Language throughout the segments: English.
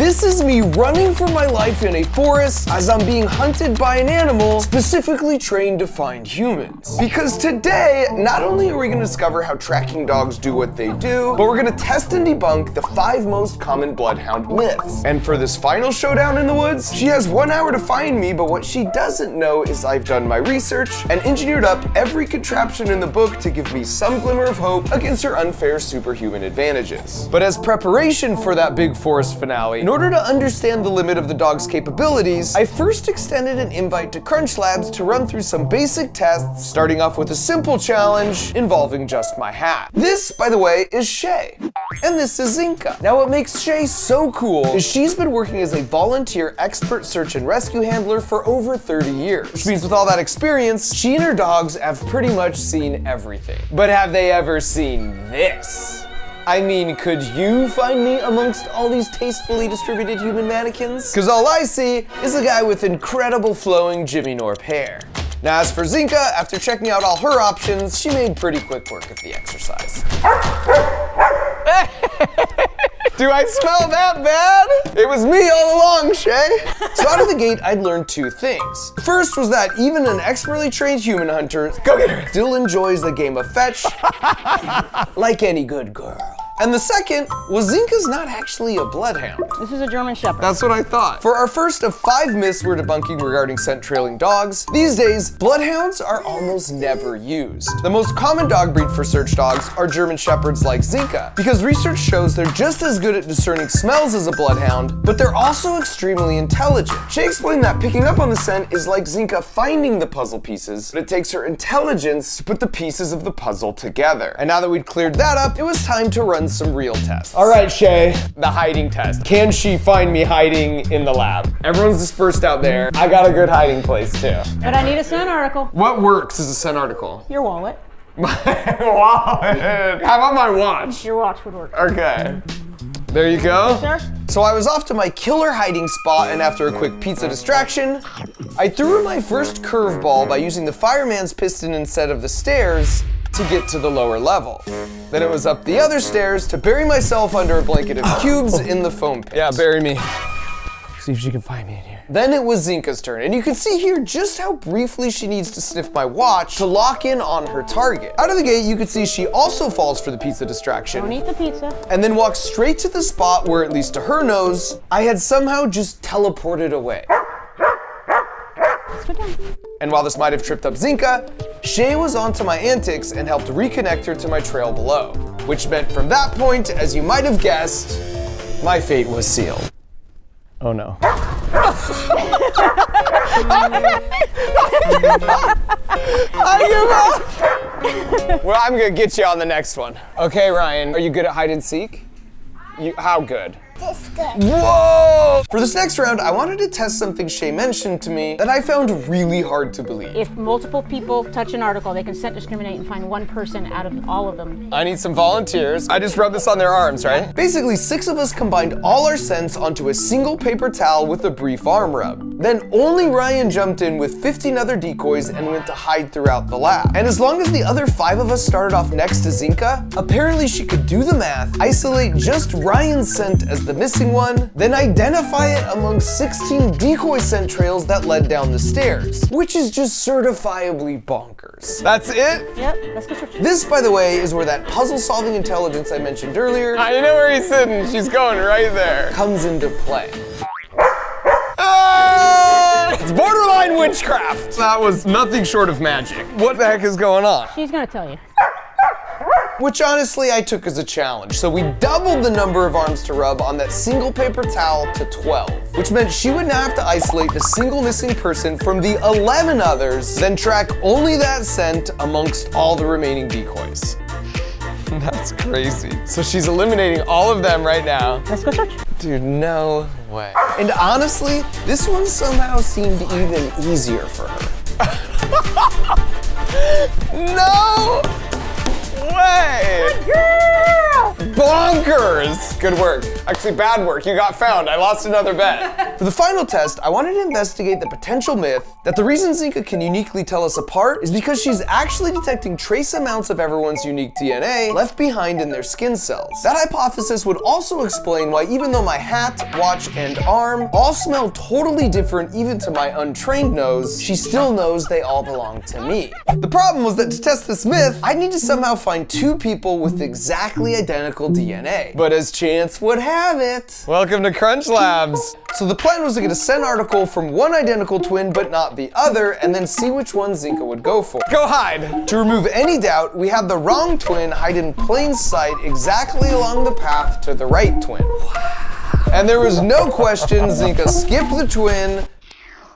This is me running for my life in a forest as I'm being hunted by an animal specifically trained to find humans. Because today, not only are we going to discover how tracking dogs do what they do, but we're going to test and debunk the 5 most common bloodhound myths. And for this final showdown in the woods, she has 1 hour to find me, but what she doesn't know is I've done my research and engineered up every contraption in the book to give me some glimmer of hope against her unfair superhuman advantages. But as preparation for that big forest finale, in order to understand the limit of the dog's capabilities, I first extended an invite to Crunch Labs to run through some basic tests, starting off with a simple challenge involving just my hat. This, by the way, is Shay. And this is Zinka. Now what makes Shay so cool is she's been working as a volunteer expert search and rescue handler for over 30 years. Which means with all that experience, she and her dogs have pretty much seen everything. But have they ever seen this? I mean, could you find me amongst all these tastefully distributed human mannequins? Because all I see is a guy with incredible flowing Jimmy Norp hair. Now as for Zinka, after checking out all her options, she made pretty quick work of the exercise. Do I smell that bad? It was me all along, Shay. So out of the gate, I'd learned 2 things. First was that even an expertly trained human hunter, go get her, still enjoys the game of fetch like any good girl. And the second was Zinka's not actually a bloodhound. This is a German Shepherd. That's what I thought. For our first of 5 myths we're debunking regarding scent trailing dogs, these days, bloodhounds are almost never used. The most common dog breed for search dogs are German Shepherds like Zinka, because research shows they're just as good at discerning smells as a bloodhound, but they're also extremely intelligent. Shay explained that picking up on the scent is like Zinka finding the puzzle pieces, but it takes her intelligence to put the pieces of the puzzle together. And now that we'd cleared that up, it was time to run some real tests. All right, Shay, the hiding test. Can she find me hiding in the lab? Everyone's dispersed out there. I got a good hiding place too. But I need a scent article. What works as a scent article? Your wallet. My wallet. How about my watch? Your watch would work. Okay. There you go. Sir? So I was off to my killer hiding spot, and after a quick pizza distraction, I threw in my first curveball by using the fireman's piston instead of the stairs to get to the lower level. Then it was up the other stairs to bury myself under a blanket of cubes in the foam pit. Yeah, bury me. See if she can find me in here. Then it was Zinka's turn, and you can see here just how briefly she needs to sniff my watch to lock in on her target. Out of the gate, you can see she also falls for the pizza distraction. Don't eat the pizza. And then walks straight to the spot where, at least to her nose, I had somehow just teleported away. And while this might have tripped up Zinka, Shay was onto my antics and helped reconnect her to my trail below. Which meant from that point, as you might have guessed, my fate was sealed. Oh no. I give up! Well, I'm gonna get you on the next one. Okay, Ryan, are you good at hide and seek? How good? This good. Whoa! For this next round, I wanted to test something Shay mentioned to me that I found really hard to believe. If multiple people touch an article, they can scent discriminate and find 1 person out of all of them. I need some volunteers. I just rubbed this on their arms, right? Basically, 6 of us combined all our scents onto a single paper towel with a brief arm rub. Then only Ryan jumped in with 15 other decoys and went to hide throughout the lab. And as long as the other 5 of us started off next to Zinka, apparently she could do the math, isolate just Ryan's scent as the missing one, then identify it among 16 decoy scent trails that led down the stairs, which is just certifiably bonkers. That's it? Yep, let's go search. This, by the way, is where that puzzle-solving intelligence I mentioned earlier, I know where he's sitting. She's going right there. comes into play. It's borderline witchcraft. That was nothing short of magic. What the heck is going on? She's gonna tell you. Which honestly I took as a challenge. So we doubled the number of arms to rub on that single paper towel to 12, which meant she would now have to isolate the single missing person from the 11 others, then track only that scent amongst all the remaining decoys. That's crazy. So she's eliminating all of them right now. Let's go search. Dude, no way. And honestly, this one somehow seemed even easier for her. No way! Girl! Bonkers! Good work. Actually, bad work. You got found. I lost another bet. For the final test, I wanted to investigate the potential myth that the reason Zinka can uniquely tell us apart is because she's actually detecting trace amounts of everyone's unique DNA left behind in their skin cells. That hypothesis would also explain why even though my hat, watch, and arm all smell totally different even to my untrained nose, she still knows they all belong to me. The problem was that to test this myth, I'd need to somehow find two people with exactly identical DNA. But as chance would have it, Welcome to Crunch Labs. so the plan was to get a scent article from one identical twin but not the other, and then see which one Zinka would go for. Go hide. To remove any doubt, we had the wrong twin hide in plain sight exactly along the path to the right twin. And there was no question, Zinka skipped the twin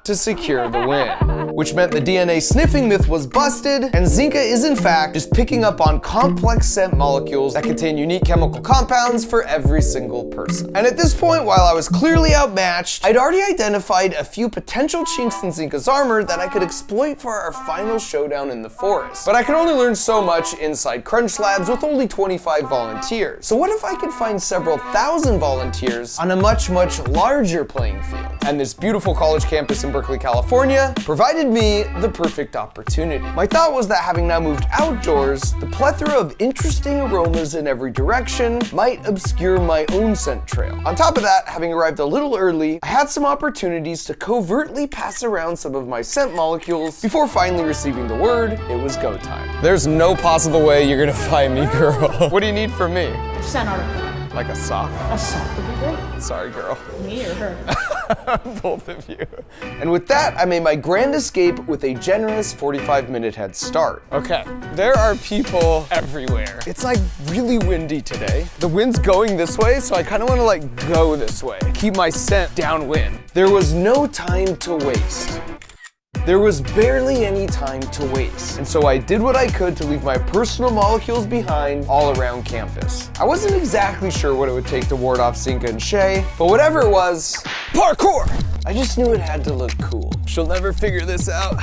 to secure the win, which meant the DNA sniffing myth was busted, and Zinka is in fact just picking up on complex scent molecules that contain unique chemical compounds for every single person. And at this point, while I was clearly outmatched, I'd already identified a few potential chinks in Zinka's armor that I could exploit for our final showdown in the forest. But I could only learn so much inside Crunch Labs with only 25 volunteers. So what if I could find several thousand volunteers on a much, much larger playing field? And this beautiful college campus in Berkeley, California, provided me the perfect opportunity. My thought was that having now moved outdoors, the plethora of interesting aromas in every direction might obscure my own scent trail. On top of that, having arrived a little early, I had some opportunities to covertly pass around some of my scent molecules before finally receiving the word it was go time. There's no possible way you're gonna find me, girl. What do you need from me? Scent article. Like a sock? A sock would be great. Sorry, girl. Me or her? Both of you. And with that, I made my grand escape with a generous 45-minute head start. Okay, there are people everywhere. It's like really windy today. The wind's going this way, so I kind of want to like go this way. Keep my scent downwind. There was no time to waste. There was barely any time to waste, and so I did what I could to leave my personal molecules behind all around campus. I wasn't exactly sure what it would take to ward off Zinka and Shay, but whatever it was, parkour! I just knew it had to look cool. She'll never figure this out.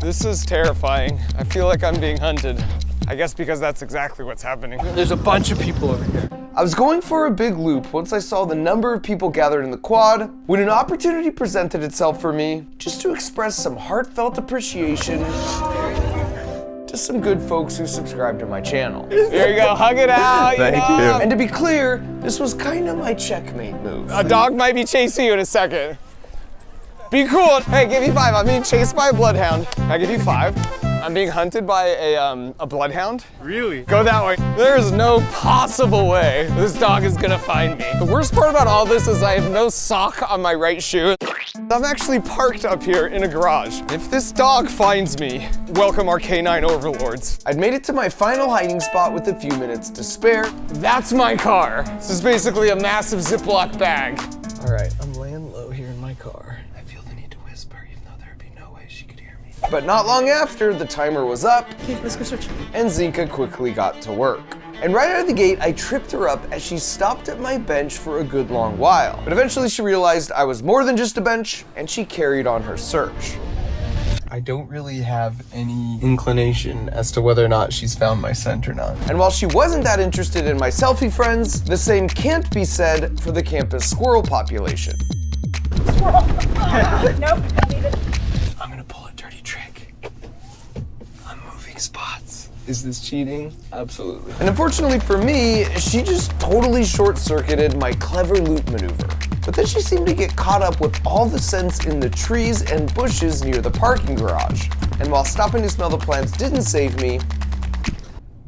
This is terrifying. I feel like I'm being hunted. I guess because that's exactly what's happening. There's a bunch of people over here. I was going for a big loop once I saw the number of people gathered in the quad, when an opportunity presented itself for me just to express some heartfelt appreciation to some good folks who subscribe to my channel. Here you go, hug it out. Thank you. And to be clear, this was kind of my checkmate move. A dog might be chasing you in a second. Be cool. Hey, give me 5. I'm being chased by a bloodhound. I give you 5. I'm being hunted by a bloodhound. Really? Go that way. There is no possible way this dog is gonna find me. The worst part about all this is I have no sock on my right shoe. I'm actually parked up here in a garage. If this dog finds me, welcome our canine overlords. I'd made it to my final hiding spot with a few minutes to spare. That's my car. This is basically a massive Ziploc bag. All right, I'm laying low here in my car. I feel the need to whisper, even though there'd be no way she could hear me. But not long after, the timer was up, Let's go search. and Zinka quickly got to work. And right out of the gate, I tripped her up as she stopped at my bench for a good long while. But eventually she realized I was more than just a bench, and she carried on her search. I don't really have any inclination as to whether or not she's found my scent or not. And while she wasn't that interested in my selfie friends, the same can't be said for the campus squirrel population. Nope. Leave it. I'm gonna pull a dirty trick. I'm moving spots. Is this cheating? Absolutely. And unfortunately for me, she just totally short-circuited my clever loop maneuver. But then she seemed to get caught up with all the scents in the trees and bushes near the parking garage. And while stopping to smell the plants didn't save me,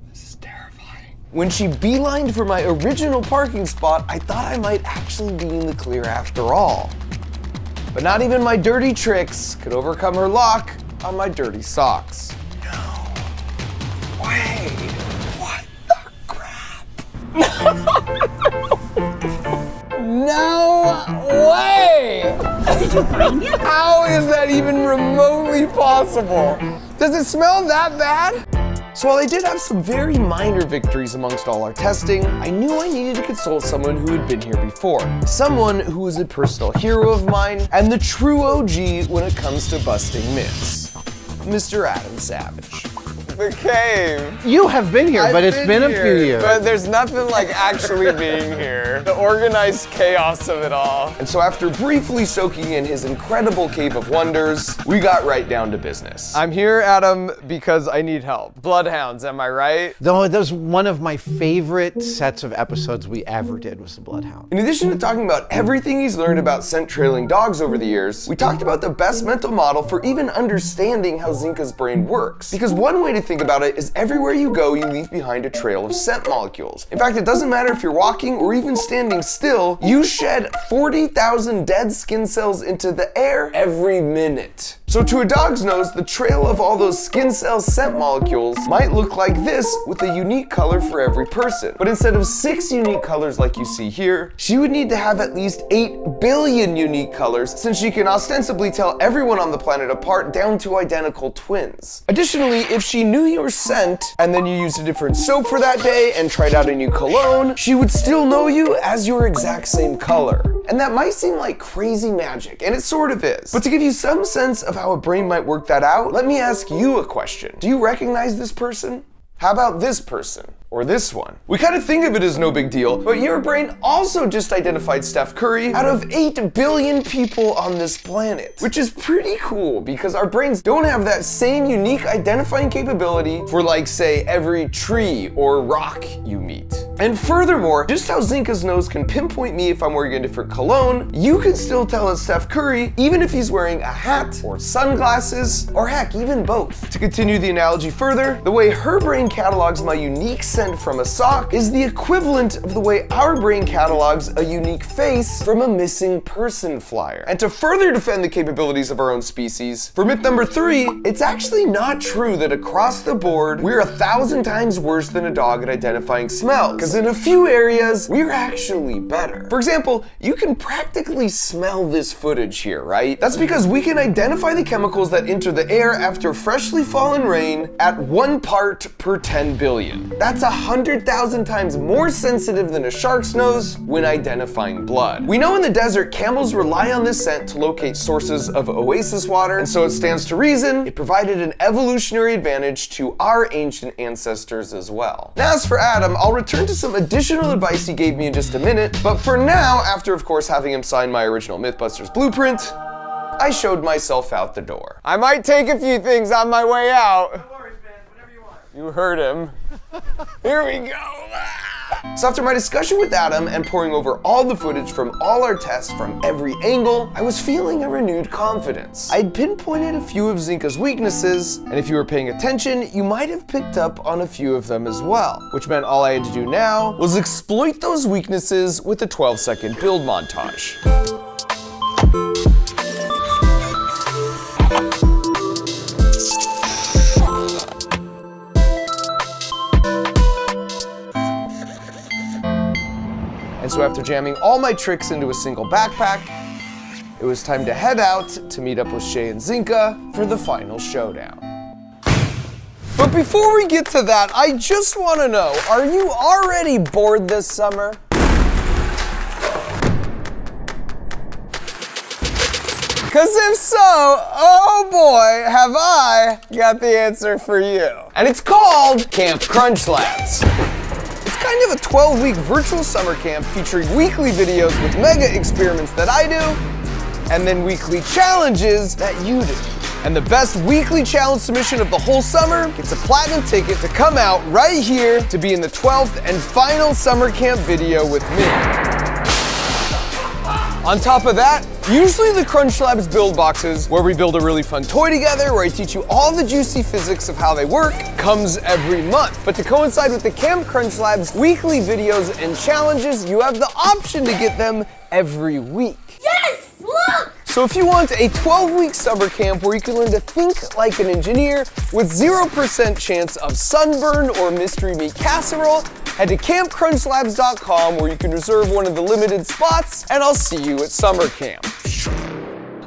this is terrifying. When she beelined for my original parking spot, I thought I might actually be in the clear after all. But not even my dirty tricks could overcome her lock on my dirty socks. No way! What the crap? No way! Did you find it? How is that even remotely possible? Does it smell that bad? So while I did have some very minor victories amongst all our testing, I knew I needed to consult someone who had been here before. Someone who was a personal hero of mine and the true OG when it comes to busting myths. Mr. Adam Savage. The cave. You have been here, but it's been a few here, years. But there's nothing like actually being here. The organized chaos of it all. And so after briefly soaking in his incredible cave of wonders, we got right down to business. I'm here, Adam, because I need help. Bloodhounds, am I right? Though that was one of my favorite sets of episodes we ever did was the Bloodhound. In addition to talking about everything he's learned about scent trailing dogs over the years, we talked about the best mental model for even understanding how Zinka's brain works. Because one way to think about it is everywhere you go, you leave behind a trail of scent molecules. In fact, it doesn't matter if you're walking or even standing still, you shed 40,000 dead skin cells into the air every minute. So to a dog's nose, the trail of all those skin cell scent molecules might look like this with a unique color for every person. But instead of 6 unique colors like you see here, she would need to have at least 8 billion unique colors since she can ostensibly tell everyone on the planet apart down to identical twins. Additionally, if she knew your scent and then you used a different soap for that day and tried out a new cologne, she would still know you as your exact same color. And that might seem like crazy magic, and it sort of is. But to give you some sense of how a brain might work that out, let me ask you a question. Do you recognize this person? How about this person? Or this one? We kind of think of it as no big deal, but your brain also just identified Steph Curry out of 8 billion people on this planet, which is pretty cool because our brains don't have that same unique identifying capability for, like, say, every tree or rock you meet. And furthermore, just how Zinka's nose can pinpoint me if I'm wearing a different cologne, you can still tell it's Steph Curry even if he's wearing a hat or sunglasses, or heck, even both. To continue the analogy further, the way her brain catalogs my unique scent from a sock is the equivalent of the way our brain catalogs a unique face from a missing person flyer. And to further defend the capabilities of our own species, for myth number 3, it's actually not true that across the board, we're 1,000 times worse than a dog at identifying smells, because in a few areas, we're actually better. For example, you can practically smell this footage here, right? That's because we can identify the chemicals that enter the air after freshly fallen rain at 1 part per 10 billion. That's 100,000 times more sensitive than a shark's nose when identifying blood. We know in the desert, camels rely on this scent to locate sources of oasis water, and so it stands to reason it provided an evolutionary advantage to our ancient ancestors as well. Now, as for Adam, I'll return to some additional advice he gave me in just a minute, but for now, after of course having him sign my original Mythbusters blueprint, I showed myself out the door. I might take a few things on my way out. No worries, man. Whatever you want. You heard him. Here we go. So after my discussion with Adam and poring over all the footage from all our tests from every angle, I was feeling a renewed confidence. I'd pinpointed a few of Zinka's weaknesses, and if you were paying attention, you might have picked up on a few of them as well, which meant all I had to do now was exploit those weaknesses with a 12-second build montage. And so after jamming all my tricks into a single backpack, it was time to head out to meet up with Shay and Zinka for the final showdown. But before we get to that, I just want to know, are you already bored this summer? Because if so, oh boy, have I got the answer for you. And it's called Camp Crunch Labs. Kind of a 12-week virtual summer camp featuring weekly videos with mega experiments that I do, and then weekly challenges that you do. And the best weekly challenge submission of the whole summer gets a platinum ticket to come out right here to be in the 12th and final summer camp video with me. On top of that, usually the Crunch Labs build boxes, where we build a really fun toy together, where I teach you all the juicy physics of how they work, comes every month. But to coincide with the Camp Crunch Labs weekly videos and challenges, you have the option to get them every week. Yes! Look! So if you want a 12-week summer camp where you can learn to think like an engineer with 0% chance of sunburn or mystery meat casserole, head to campcrunchlabs.com where you can reserve one of the limited spots, and I'll see you at summer camp.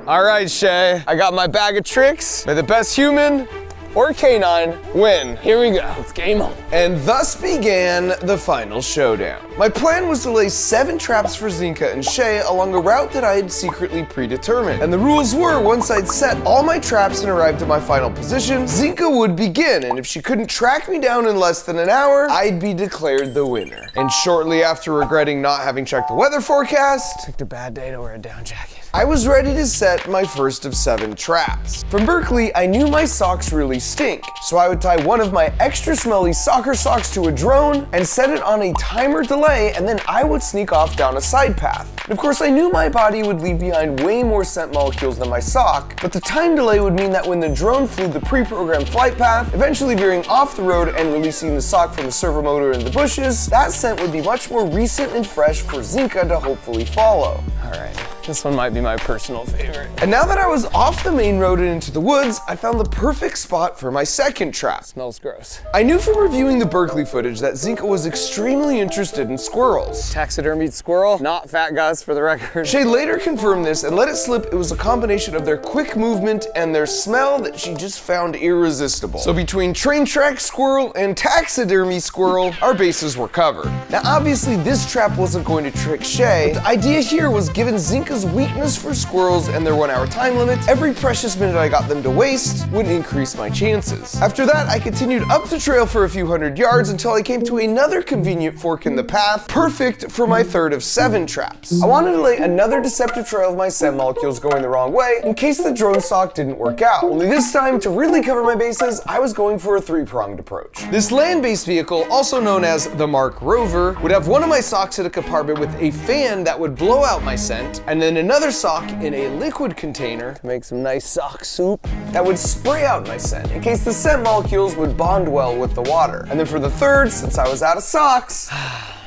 All right, Shay, I got my bag of tricks. May the best human or canine win. Here we go. It's game on. And thus began the final showdown. My plan was to lay 7 traps for Zinka and Shay along a route that I had secretly predetermined. And the rules were, once I'd set all my traps and arrived at my final position, Zinka would begin, and if she couldn't track me down in less than an hour, I'd be declared the winner. And shortly after regretting not having checked the weather forecast, Picked a bad day to wear a down jacket. I was ready to set my first of 7 traps. From Berkeley, I knew my socks really stink, so I would tie one of my extra smelly soccer socks to a drone and set it on a timer delay, and then I would sneak off down a side path. And of course, I knew my body would leave behind way more scent molecules than my sock, but the time delay would mean that when the drone flew the pre-programmed flight path, eventually veering off the road and releasing the sock from the servo motor in the bushes, that scent would be much more recent and fresh for Zinka to hopefully follow. All right. This one might be my personal favorite. And now that I was off the main road and into the woods, I found the perfect spot for my second trap. Smells gross. I knew from reviewing the Berkeley footage that Zinka was extremely interested in squirrels. Taxidermied squirrel, not Fat Gus for the record. Shay later confirmed this and let it slip it was a combination of their quick movement and their smell that she just found irresistible. So between train track squirrel and taxidermy squirrel, our bases were covered. Now obviously this trap wasn't going to trick Shay, but the idea here was given Zinka's weakness for squirrels and their 1 hour time limit, every precious minute I got them to waste would increase my chances. After that, I continued up the trail for a few hundred yards until I came to another convenient fork in the path, perfect for my third of 7 traps. I wanted to lay another deceptive trail of my scent molecules going the wrong way in case the drone sock didn't work out. Only this time, to really cover my bases, I was going for a 3-pronged approach. This land-based vehicle, also known as the Mark Rover, would have one of my socks in a compartment with a fan that would blow out my scent, and then another sock in a liquid container to make some nice sock soup that would spray out my scent in case the scent molecules would bond well with the water. And then for the third, since I was out of socks,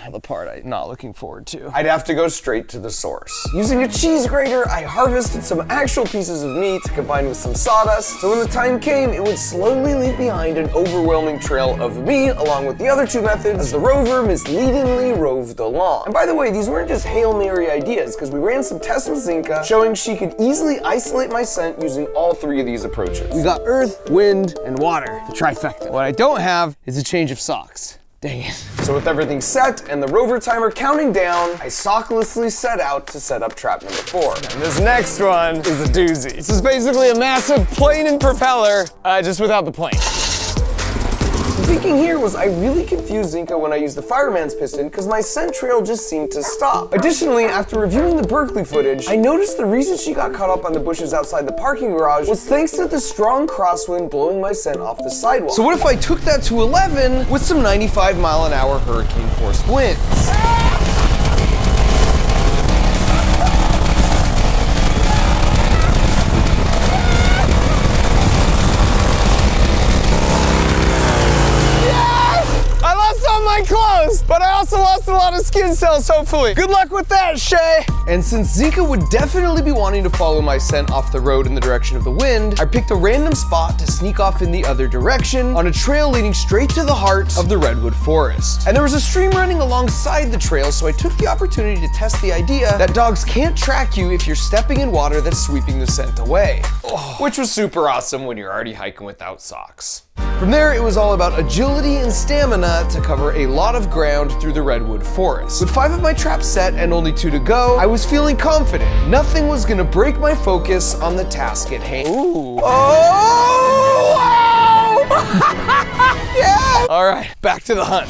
the part I'm not looking forward to, I'd have to go straight to the source. Using a cheese grater, I harvested some actual pieces of meat combined with some sawdust, so when the time came, it would slowly leave behind an overwhelming trail of meat along with the other 2 methods as the rover misleadingly roved along. And by the way, these weren't just Hail Mary ideas, because we ran some tests with Zinka showing she could easily isolate my scent using all 3 of these approaches. We got earth, wind, and water, the trifecta. What I don't have is a change of socks. Dang it. So with everything set and the rover timer counting down, I socklessly set out to set up trap number 4. And this next one is a doozy. This is basically a massive plane and propeller, just without the plane. The thinking here was I really confused Zinka when I used the fireman's piston because my scent trail just seemed to stop. Additionally, after reviewing the Berkeley footage, I noticed the reason she got caught up on the bushes outside the parking garage was thanks to the strong crosswind blowing my scent off the sidewalk. So what if I took that to 11 with some 95-mile-an-hour hurricane force winds? My clothes, but I also lost a lot of skin cells, hopefully. Good luck with that, Shay. And since Zinka would definitely be wanting to follow my scent off the road in the direction of the wind, I picked a random spot to sneak off in the other direction on a trail leading straight to the heart of the redwood forest. And there was a stream running alongside the trail, so I took the opportunity to test the idea that dogs can't track you if you're stepping in water that's sweeping the scent away. Which was super awesome when you're already hiking without socks. From there, it was all about agility and stamina to cover a lot of ground through the redwood forest. With 5 of my traps set and only 2 to go, I was feeling confident. Nothing was gonna break my focus on the task at hand. Ooh. Oh! Wow! Yeah! All right, back to the hunt.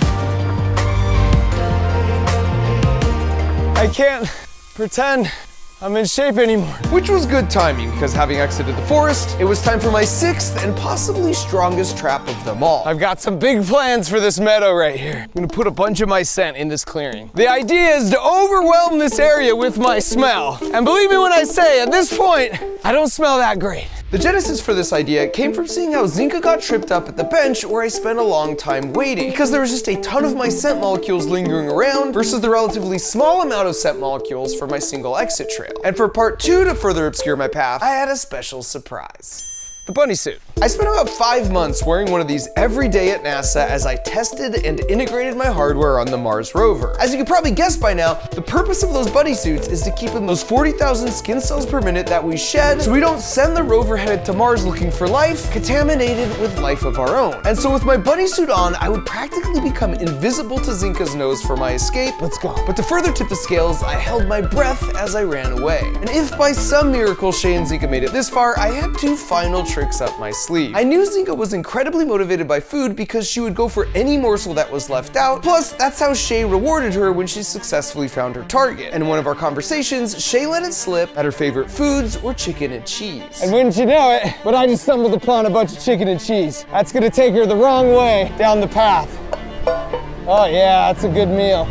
I can't pretend I'm in shape anymore. Which was good timing, because having exited the forest, it was time for my 6th and possibly strongest trap of them all. I've got some big plans for this meadow right here. I'm gonna put a bunch of my scent in this clearing. The idea is to overwhelm this area with my smell. And believe me when I say, at this point, I don't smell that great. The genesis for this idea came from seeing how Zinka got tripped up at the bench where I spent a long time waiting, because there was just a ton of my scent molecules lingering around versus the relatively small amount of scent molecules for my single exit trail. And for part 2, to further obscure my path, I had a special surprise. the bunny suit. I spent about 5 months wearing one of these every day at NASA as I tested and integrated my hardware on the Mars rover. As you can probably guess by now, the purpose of those bunny suits is to keep in those 40,000 skin cells per minute that we shed so we don't send the rover headed to Mars looking for life, contaminated with life of our own. And so with my bunny suit on, I would practically become invisible to Zinka's nose for my escape. Let's go. But to further tip the scales, I held my breath as I ran away. And if by some miracle Shay and Zinka made it this far, I had 2 final tricks up my sleeve. I knew Zinka was incredibly motivated by food because she would go for any morsel that was left out. Plus, that's how Shay rewarded her when she successfully found her target. And in one of our conversations, Shay let it slip that her favorite foods were chicken and cheese. And wouldn't you know it, but I just stumbled upon a bunch of chicken and cheese. That's gonna take her the wrong way down the path. Oh yeah, that's a good meal.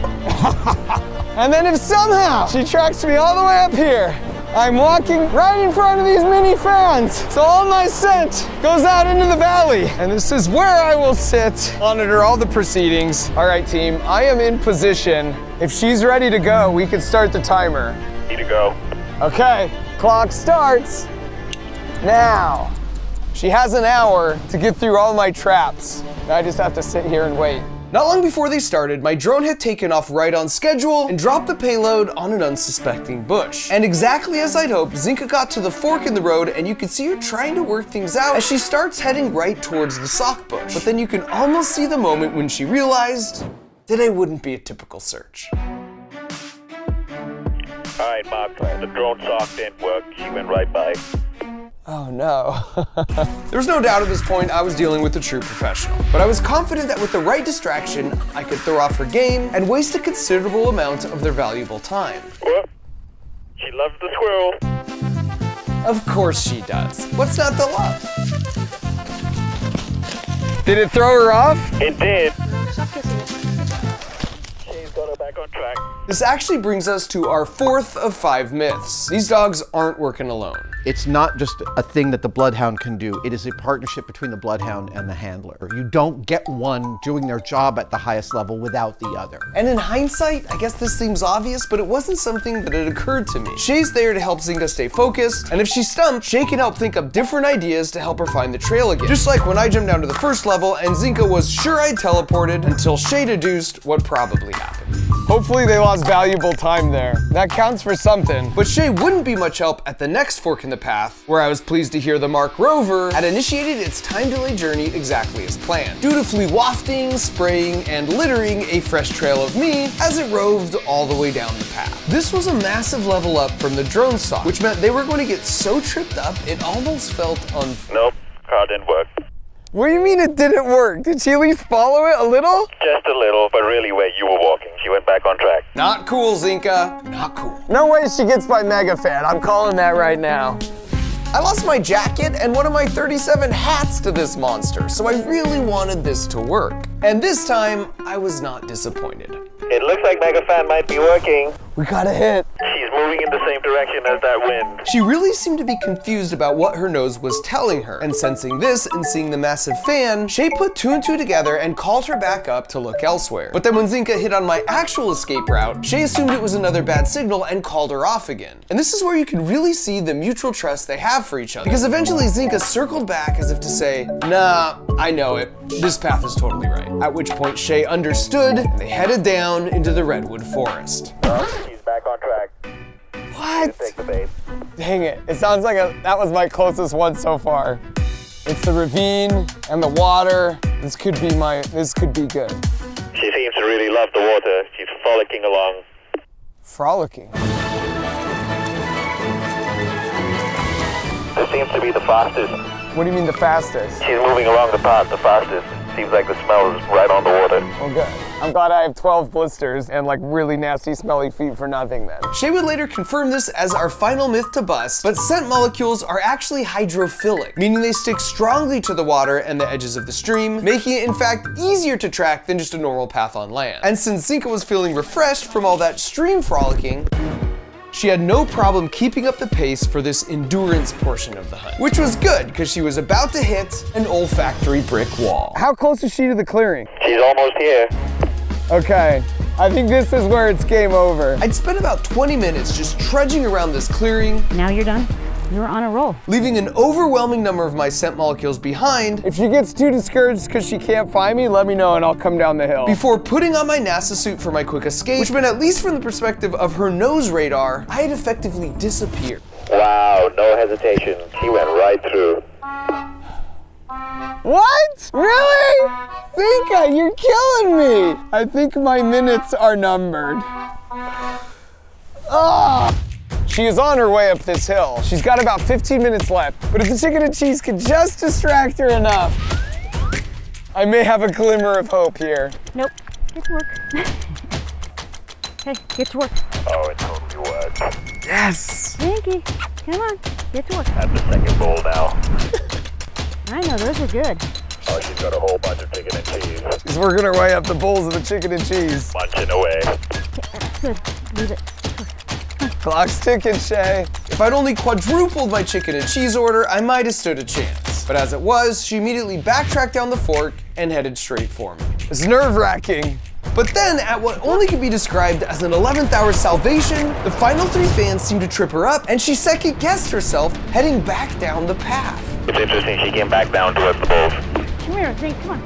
And then if somehow she tracks me all the way up here, I'm walking right in front of these mini fans. So all my scent goes out into the valley. And this is where I will sit, monitor all the proceedings. All right, team, I am in position. If she's ready to go, we can start the timer. Need to go. Okay, clock starts now. She has an hour to get through all my traps. I just have to sit here and wait. Not long before they started, my drone had taken off right on schedule and dropped the payload on an unsuspecting bush. And exactly as I'd hoped, Zinka got to the fork in the road and you can see her trying to work things out as she starts heading right towards the sock bush. But then you can almost see the moment when she realized that it wouldn't be a typical search. All right, Mark, the drone sock didn't work. She went right by. Oh no. There was no doubt at this point I was dealing with a true professional. But I was confident that with the right distraction, I could throw off her game and waste a considerable amount of their valuable time. Well, she loves the squirrel. Of course she does. What's not to love? Did it throw her off? It did. She's got her back on track. This actually brings us to our 4th of 5 myths. These dogs aren't working alone. It's not just a thing that the bloodhound can do. It is a partnership between the bloodhound and the handler. You don't get one doing their job at the highest level without the other. And in hindsight, I guess this seems obvious, but it wasn't something that had occurred to me. Shay's there to help Zinka stay focused, and if she's stumped, Shay can help think up different ideas to help her find the trail again. Just like when I jumped down to the first level and Zinka was sure I'd teleported until Shay deduced what probably happened. Hopefully they lost valuable time there. That counts for something. But Shay wouldn't be much help at the next fork in the path, where I was pleased to hear the Mark rover had initiated its time-delayed journey exactly as planned, dutifully wafting, spraying, and littering a fresh trail of me as it roved all the way down the path. This was a massive level up from the drone sock, which meant they were going to get so tripped up it almost felt unfair. Nope, car didn't work. What do you mean it didn't work? Did she at least follow it a little? Just a little, but really where you were walking. She went back on track. Not cool, Zinka. Not cool. No way she gets by Mega Fan. I'm calling that right now. I lost my jacket and one of my 37 hats to this monster, so I really wanted this to work. And this time, I was not disappointed. It looks like Megafan might be working. We got a hit. She's moving in the same direction as that wind. She really seemed to be confused about what her nose was telling her, and sensing this and seeing the massive fan, Shay put 2 and 2 together and called her back up to look elsewhere. But then when Zinka hit on my actual escape route, Shay assumed it was another bad signal and called her off again. And this is where you can really see the mutual trust they have for each other, because eventually Zinka circled back as if to say, nah, I know it. This path is totally right. At which point Shay understood, and they headed down into the redwood forest. She's back on track. What? Take the bait. Dang it. It sounds like that was my closest one so far. It's the ravine and the water. This could be good. She seems to really love the water. She's frolicking along. Frolicking. This seems to be the fastest. What do you mean the fastest? She's moving along the path the fastest. Seems like the smell is right on the water. Oh, good. I'm glad I have 12 blisters and like really nasty smelly feet for nothing then. Shay would later confirm this as our final myth to bust, but scent molecules are actually hydrophilic, meaning they stick strongly to the water and the edges of the stream, making it in fact easier to track than just a normal path on land. And since Zinka was feeling refreshed from all that stream frolicking, she had no problem keeping up the pace for this endurance portion of the hunt, which was good because she was about to hit an olfactory brick wall. How close is she to the clearing? She's almost here. Okay, I think this is where it's game over. I'd spent about 20 minutes just trudging around this clearing. Now you're done? You're on a roll. leaving an overwhelming number of my scent molecules behind If she gets too discouraged because she can't find me, let me know and I'll come down the hill. before putting on my NASA suit for my quick escape, which meant, at least from the perspective of her nose radar, I had effectively disappeared. Wow, no hesitation. He went right through. What? Really? Zika, you're killing me. I think my minutes are numbered. Ah! She is on her way up this hill. She's got about 15 minutes left, but if the chicken and cheese could just distract her enough, I may have a glimmer of hope here. Nope. Get to work. Hey, get to work. Oh, it totally worked. Yes! Pinky, come on. Get to work. At the second bowl now. I know, those are good. Oh, she's got a whole bunch of chicken and cheese. She's working her way up the bowls of the chicken and cheese. Munching away. That's good. Leave it. Clock's ticking, Shay. If I'd only quadrupled my chicken and cheese order, I might have stood a chance. But as it was, she immediately backtracked down the fork and headed straight for me. It's nerve-wracking. But then, at what only could be described as an 11th hour salvation, the final 3 fans seemed to trip her up, and she second-guessed herself, heading back down the path. It's interesting, she came back down towards the bowls. Come here, think, come on.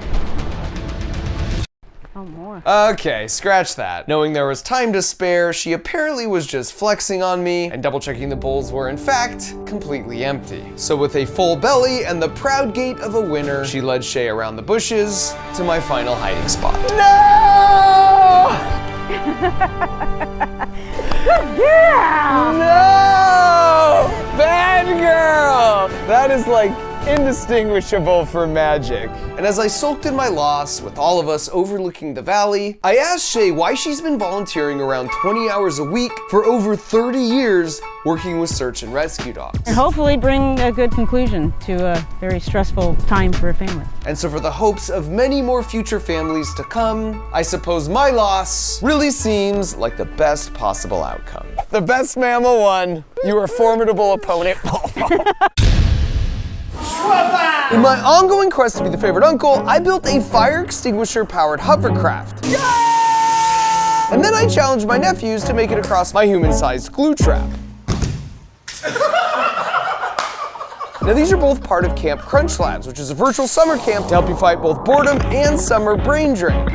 Oh, more. Okay, scratch that. Knowing there was time to spare, she apparently was just flexing on me and double-checking the bowls were in fact completely empty. So with a full belly and the proud gait of a winner, she led Shay around the bushes to my final hiding spot. No! Yeah! No! Bad girl! That is like indistinguishable from magic. And as I sulked in my loss, with all of us overlooking the valley, I asked Shay why she's been volunteering around 20 hours a week for over 30 years working with search and rescue dogs. And hopefully bring a good conclusion to a very stressful time for a family. And so for the hopes of many more future families to come, I suppose my loss really seems like the best possible outcome. The best mammal won. You were a formidable opponent. In my ongoing quest to be the favorite uncle, I built a fire extinguisher powered hovercraft. And then I challenged my nephews to make it across my human-sized glue trap. Now these are both part of Camp Crunch Labs, which is a virtual summer camp to help you fight both boredom and summer brain drain.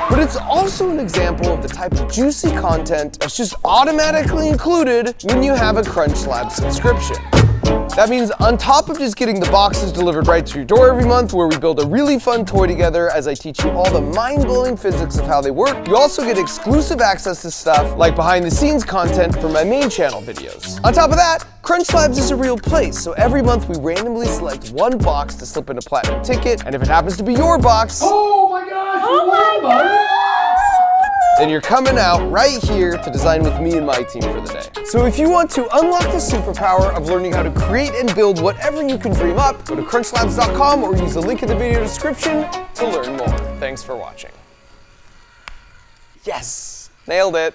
But it's also an example of the type of juicy content that's just automatically included when you have a Crunch Lab subscription. That means on top of just getting the boxes delivered right to your door every month, where we build a really fun toy together as I teach you all the mind-blowing physics of how they work, you also get exclusive access to stuff like behind-the-scenes content from my main channel videos. On top of that, Crunch Labs is a real place, so every month we randomly select one box to slip in a platinum ticket, and if it happens to be your box, then you're coming out right here to design with me and my team for the day. So if you want to unlock the superpower of learning how to create and build whatever you can dream up, go to crunchlabs.com or use the link in the video description to learn more. Thanks for watching. Yes, nailed it.